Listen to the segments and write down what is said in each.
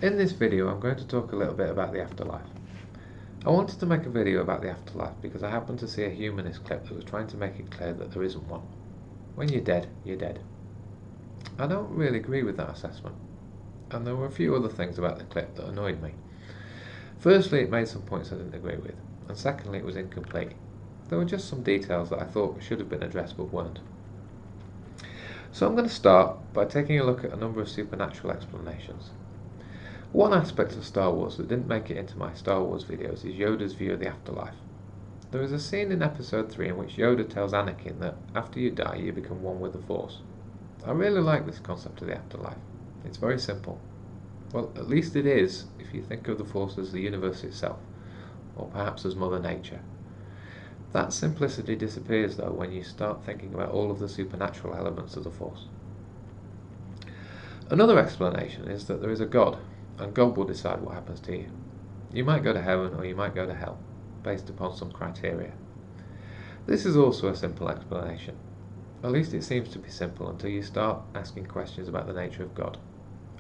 In this video I'm going to talk a little bit about the afterlife. I wanted to make a video about the afterlife because I happened to see a humanist clip that was trying to make it clear that there isn't one. When you're dead, you're dead. I don't really agree with that assessment, and there were a few other things about the clip that annoyed me. Firstly, it made some points I didn't agree with, and secondly, it was incomplete. There were just some details that I thought should have been addressed but weren't. So I'm going to start by taking a look at a number of supernatural explanations. One aspect of Star Wars that didn't make it into my Star Wars videos is Yoda's view of the afterlife. There is a scene in Episode 3 in which Yoda tells Anakin that after you die you become one with the Force. I really like this concept of the afterlife. It's very simple. Well, at least it is if you think of the Force as the universe itself, or perhaps as Mother Nature. That simplicity disappears though when you start thinking about all of the supernatural elements of the Force. Another explanation is that there is a God, and God will decide what happens to you. You might go to heaven or you might go to hell, based upon some criteria. This is also a simple explanation. At least it seems to be simple until you start asking questions about the nature of God,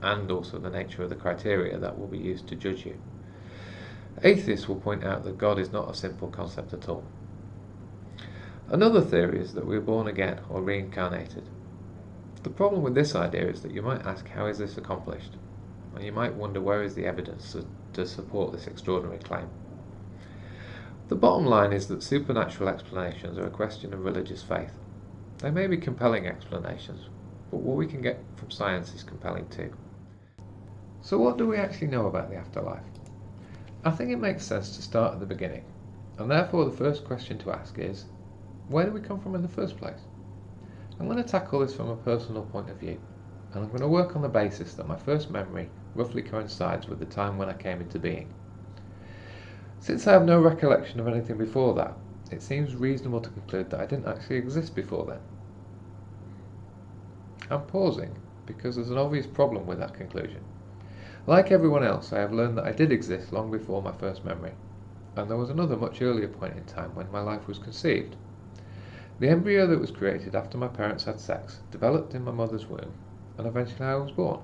and also the nature of the criteria that will be used to judge you. Atheists will point out that God is not a simple concept at all. Another theory is that we are born again or reincarnated. The problem with this idea is that you might ask, how is this accomplished? And you might wonder, where is the evidence to support this extraordinary claim? The bottom line is that supernatural explanations are a question of religious faith. They may be compelling explanations, but what we can get from science is compelling too. So what do we actually know about the afterlife? I think it makes sense to start at the beginning, and therefore the first question to ask is, where do we come from in the first place? I'm going to tackle this from a personal point of view, and I'm going to work on the basis that my first memory roughly coincides with the time when I came into being. Since I have no recollection of anything before that, it seems reasonable to conclude that I didn't actually exist before then. I'm pausing because there's an obvious problem with that conclusion. Like everyone else, I have learned that I did exist long before my first memory, and there was another much earlier point in time when my life was conceived. The embryo that was created after my parents had sex developed in my mother's womb, and eventually I was born.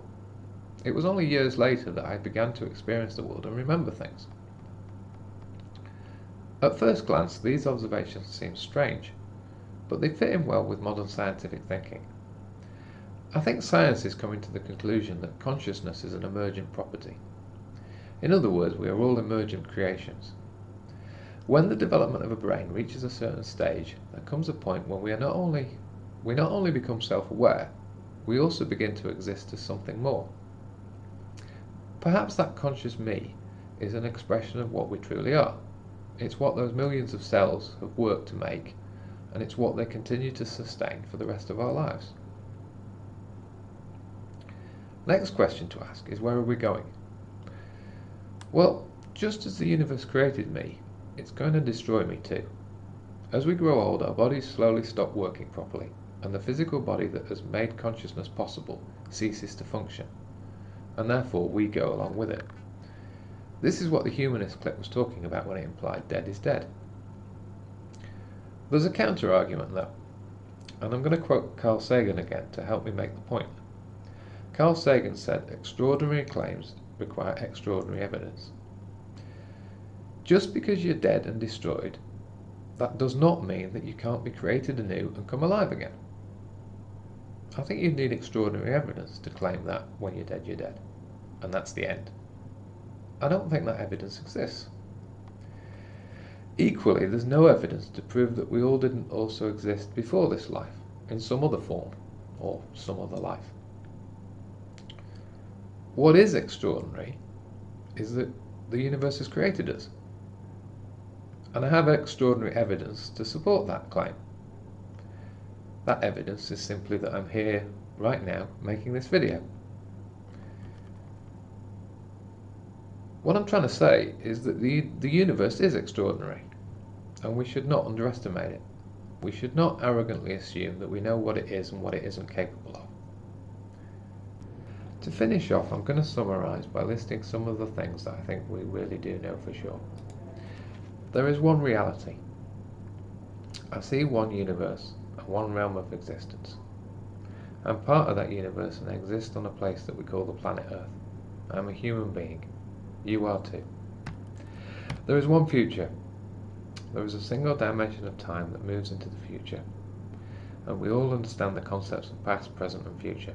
It was only years later that I began to experience the world and remember things. At first glance, these observations seem strange, but they fit in well with modern scientific thinking. I think science is coming to the conclusion that consciousness is an emergent property. In other words, we are all emergent creations. When the development of a brain reaches a certain stage, there comes a point when we not only become self-aware, we also begin to exist as something more. Perhaps that conscious me is an expression of what we truly are. It's what those millions of cells have worked to make, and it's what they continue to sustain for the rest of our lives. Next question to ask is, where are we going? Well, just as the universe created me, it's going to destroy me too. As we grow old, our bodies slowly stop working properly, and the physical body that has made consciousness possible ceases to function, and therefore we go along with it. This is what the humanist clip was talking about when it implied dead is dead. There's a counter-argument though, and I'm going to quote Carl Sagan again to help me make the point. Carl Sagan said, "Extraordinary claims require extraordinary evidence." Just because you're dead and destroyed, that does not mean that you can't be created anew and come alive again. I think you'd need extraordinary evidence to claim that when you're dead, and that's the end. I don't think that evidence exists. Equally, there's no evidence to prove that we all didn't also exist before this life, in some other form, or some other life. What is extraordinary is that the universe has created us, and I have extraordinary evidence to support that claim. That evidence is simply that I'm here, right now, making this video. What I'm trying to say is that the universe is extraordinary, and we should not underestimate it. We should not arrogantly assume that we know what it is and what it isn't capable of. To finish off, I'm going to summarise by listing some of the things that I think we really do know for sure. There is one reality. I see one universe and one realm of existence. I'm part of that universe and exist on a place that we call the planet Earth. I'm a human being. You are too. There is one future. There is a single dimension of time that moves into the future, and we all understand the concepts of past, present, and future.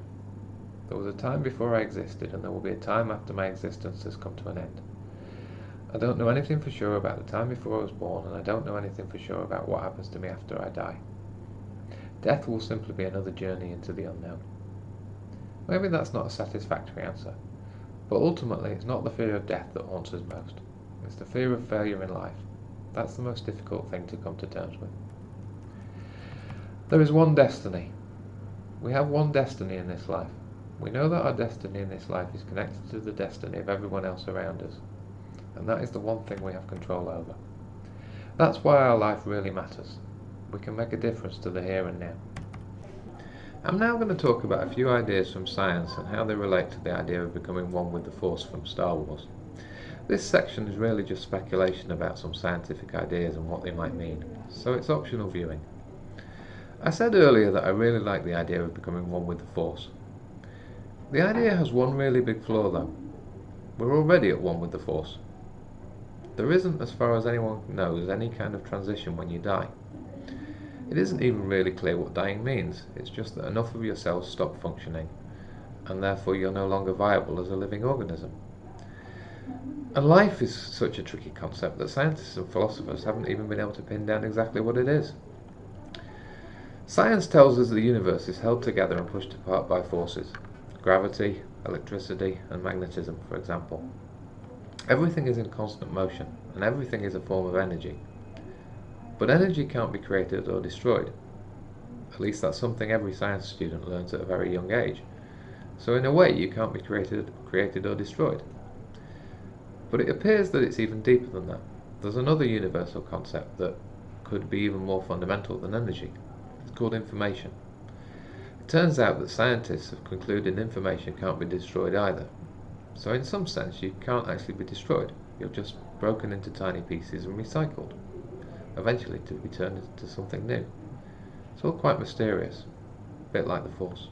There was a time before I existed, and there will be a time after my existence has come to an end. I don't know anything for sure about the time before I was born, and I don't know anything for sure about what happens to me after I die. Death will simply be another journey into the unknown. Maybe that's not a satisfactory answer, but ultimately it's not the fear of death that haunts us most. It's the fear of failure in life. That's the most difficult thing to come to terms with. There is one destiny. We have one destiny in this life. We know that our destiny in this life is connected to the destiny of everyone else around us, and that is the one thing we have control over. That's why our life really matters. We can make a difference to the here and now. I'm now going to talk about a few ideas from science and how they relate to the idea of becoming one with the Force from Star Wars. This section is really just speculation about some scientific ideas and what they might mean, so it's optional viewing. I said earlier that I really like the idea of becoming one with the Force. The idea has one really big flaw though. We're already at one with the Force. There isn't, as far as anyone knows, any kind of transition when you die. It isn't even really clear what dying means. It's just that enough of your cells stop functioning, and therefore you're no longer viable as a living organism. And life is such a tricky concept that scientists and philosophers haven't even been able to pin down exactly what it is. Science tells us the universe is held together and pushed apart by forces. Gravity, electricity, and magnetism, for example. Everything is in constant motion, and everything is a form of energy. But energy can't be created or destroyed. At least that's something every science student learns at a very young age. So in a way you can't be created or destroyed. But it appears that it's even deeper than that. There's another universal concept that could be even more fundamental than energy. It's called information. It turns out that scientists have concluded information can't be destroyed either. So in some sense you can't actually be destroyed. You're just broken into tiny pieces and recycled, eventually to be turned into something new. It's all quite mysterious, a bit like the Force.